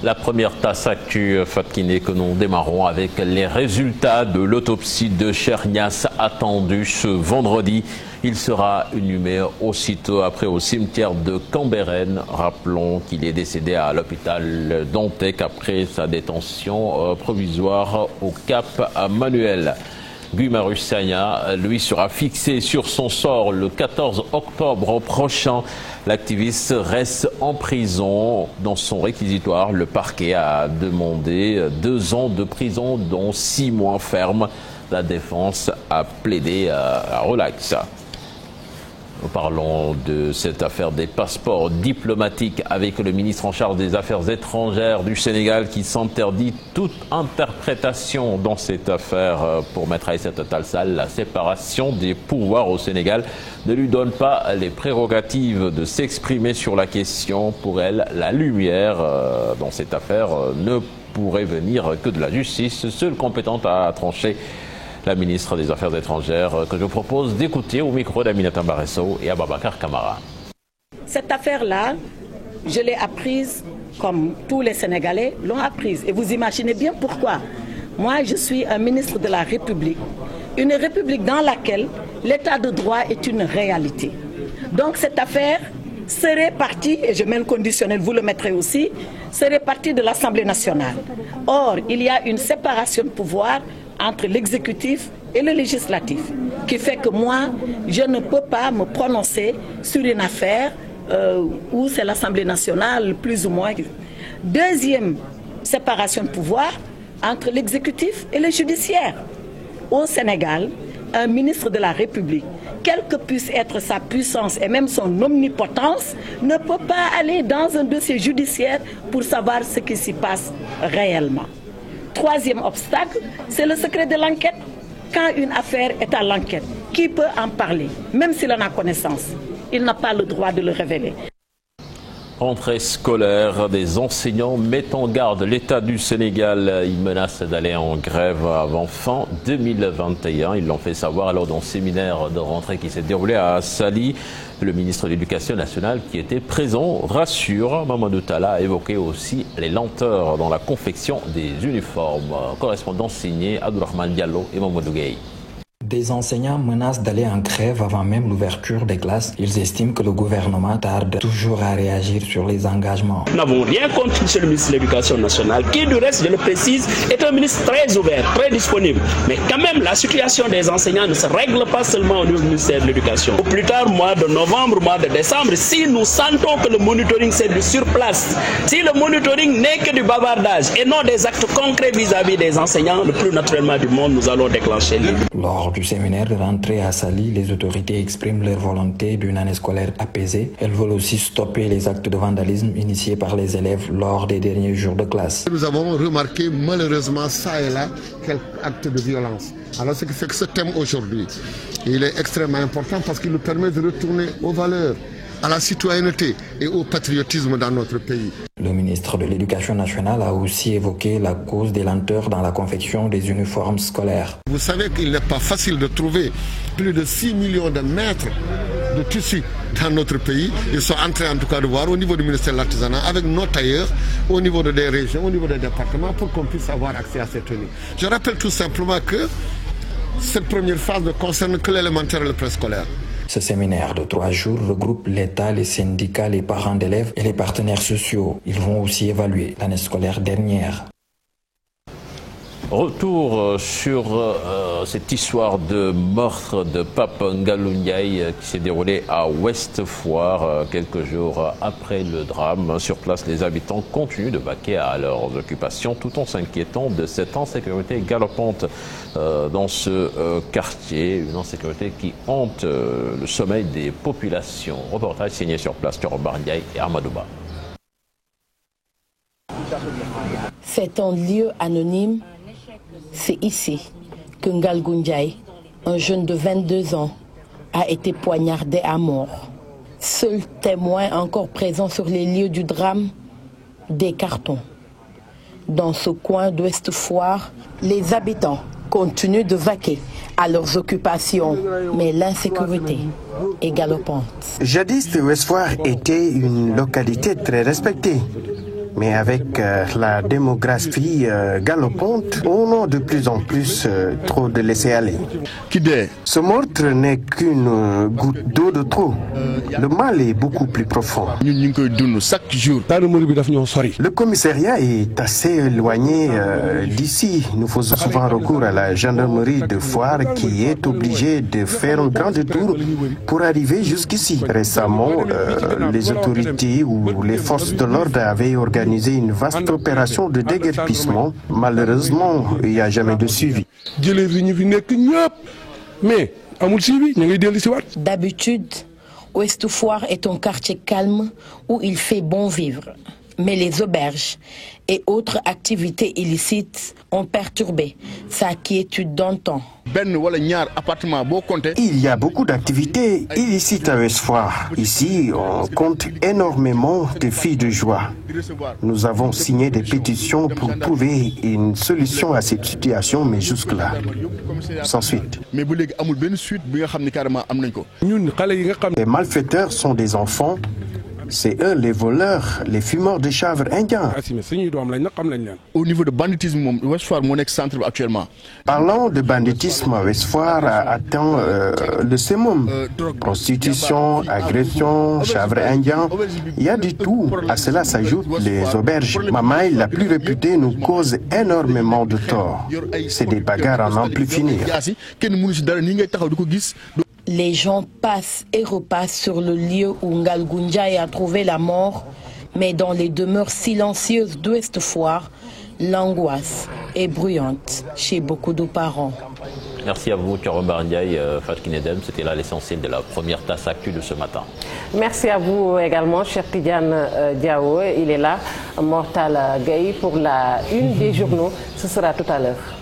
La première tasse actu, Fatkine, que nous démarrons avec les résultats de l'autopsie de Chernias attendue ce vendredi. Il sera inhumé aussitôt après au cimetière de Cambérène. Rappelons qu'il est décédé à l'hôpital d'Antec après sa détention provisoire au Cap Manuel. Guy Marius Sagna, lui, sera fixé sur son sort le 14 octobre prochain. L'activiste reste en prison. Dans son réquisitoire, le parquet a demandé 2 ans de prison, dont 6 mois fermes. La défense a plaidé à relax. Nous parlons de cette affaire des passeports diplomatiques avec le ministre en charge des Affaires étrangères du Sénégal qui s'interdit toute interprétation dans cette affaire. Pour Maître Aïssata Tall Sall, la séparation des pouvoirs au Sénégal ne lui donne pas les prérogatives de s'exprimer sur la question. Pour elle, la lumière dans cette affaire ne pourrait venir que de la justice, seule compétente à trancher. La ministre des Affaires étrangères que je propose d'écouter au micro d'Aminata Mbaresso et Ababacar Camara. Cette affaire-là, je l'ai apprise comme tous les Sénégalais l'ont apprise. Et vous imaginez bien pourquoi. Moi, je suis un ministre de la République. Une République dans laquelle l'état de droit est une réalité. Donc cette affaire serait partie, et je mets le conditionnel, vous le mettrez aussi, serait partie de l'Assemblée nationale. Or, il y a une séparation de pouvoir entre l'exécutif et le législatif, qui fait que moi, je ne peux pas me prononcer sur une affaire où c'est l'Assemblée nationale, plus ou moins. Deuxième séparation de pouvoir entre l'exécutif et le judiciaire. Au Sénégal, un ministre de la République, quelle que puisse être sa puissance et même son omnipotence, ne peut pas aller dans un dossier judiciaire pour savoir ce qui s'y passe réellement. Troisième obstacle, c'est le secret de l'enquête. Quand une affaire est à l'enquête, qui peut en parler, même s'il en a connaissance? Il n'a pas le droit de le révéler. Rentrée scolaire, des enseignants mettent en garde l'État du Sénégal. Ils menacent d'aller en grève avant fin 2021. Ils l'ont fait savoir lors d'un séminaire de rentrée qui s'est déroulé à Saly. Le ministre de l'Éducation nationale qui était présent rassure. Mamadou Talla a évoqué aussi les lenteurs dans la confection des uniformes. Correspondant signé Abdourahmane Diallo et Mamadou Gueye. Des enseignants menacent d'aller en grève avant même l'ouverture des classes. Ils estiment que le gouvernement tarde toujours à réagir sur les engagements. Nous n'avons rien contre le ministre de l'Éducation nationale, qui du reste, je le précise, est un ministre très ouvert, très disponible. Mais quand même, la situation des enseignants ne se règle pas seulement au niveau du ministère de l'Éducation. Au plus tard, mois de novembre, mois de décembre, si nous sentons que le monitoring c'est du surplace, si le monitoring n'est que du bavardage et non des actes concrets vis-à-vis des enseignants, le plus naturellement du monde, nous allons déclencher les... Lors du séminaire de rentrée à Saly, les autorités expriment leur volonté d'une année scolaire apaisée. Elles veulent aussi stopper les actes de vandalisme initiés par les élèves lors des derniers jours de classe. Nous avons remarqué malheureusement ça et là quelques actes de violence. Alors ce qui fait que ce thème aujourd'hui, il est extrêmement important parce qu'il nous permet de retourner aux valeurs, à la citoyenneté et au patriotisme dans notre pays. Le ministre de l'Éducation nationale a aussi évoqué la cause des lenteurs dans la confection des uniformes scolaires. Vous savez qu'il n'est pas facile de trouver plus de 6 millions de mètres de tissus dans notre pays. Ils sont en train en tout cas de voir au niveau du ministère de l'Artisanat, avec nos tailleurs, au niveau des régions, au niveau des départements, pour qu'on puisse avoir accès à ces tenues. Je rappelle tout simplement que cette première phase ne concerne que l'élémentaire et le préscolaire. Ce séminaire de 3 jours regroupe l'État, les syndicats, les parents d'élèves et les partenaires sociaux. Ils vont aussi évaluer l'année scolaire dernière. Retour sur cette histoire de meurtre de Pape Ngalou Ndiaye qui s'est déroulée à Ouest Foire quelques jours après le drame. Sur place, les habitants continuent de vaquer à leurs occupations tout en s'inquiétant de cette insécurité galopante dans ce quartier. Une insécurité qui hante le sommeil des populations. Reportage signé sur place, Thioro Ndiaye et Amadouba. C'est un lieu anonyme. C'est ici que Ngalou Ndiaye, un jeune de 22 ans, a été poignardé à mort. Seul témoin encore présent sur les lieux du drame, des cartons. Dans ce coin d'Ouest Foire, les habitants continuent de vaquer à leurs occupations, mais l'insécurité est galopante. Jadis, Ouest Foire était une localité très respectée. Mais avec la démographie galopante, on a de plus en plus trop de laisser-aller. Ce meurtre n'est qu'une goutte d'eau de trop. Le mal est beaucoup plus profond. Le commissariat est assez éloigné d'ici. Nous faisons souvent recours à la gendarmerie de Foire qui est obligée de faire un grand détour pour arriver jusqu'ici. Récemment, les autorités ou les forces de l'ordre avaient organisé une vaste opération de déguerpissement. Malheureusement, il n'y a jamais de suivi. D'habitude, Ouest Foire est un quartier calme où il fait bon vivre. Mais les auberges et autres activités illicites ont perturbé sa quiétude d'antan. Il y a beaucoup d'activités illicites à Ouest Foire. Ici, on compte énormément de filles de joie. Nous avons signé des pétitions pour trouver une solution à cette situation, mais jusque-là, sans suite. Les malfaiteurs sont des enfants. C'est eux les voleurs, les fumeurs de chanvre indiens. Au niveau de banditisme, Ouest Foire mon ex-centre actuellement. Parlant de banditisme, Ouest Foire atteint le summum. Prostitution, agression, chanvre indien, il y a du tout. À cela s'ajoutent les auberges. Mamaï, la plus réputée, nous cause énormément de tort. C'est des bagarres à n'en plus finir. Les gens passent et repassent sur le lieu où Ngalgunjaï a trouvé la mort, mais dans les demeures silencieuses d'Ouest Foire, l'angoisse est bruyante chez beaucoup de parents. Merci à vous, Thioro Ndiaye, Fatou Edem. C'était là l'essentiel de la première tasse actu de ce matin. Merci à vous également, cher Tidiane Diao. Il est là, Mortal Gaye, pour la une des journaux. Ce sera tout à l'heure.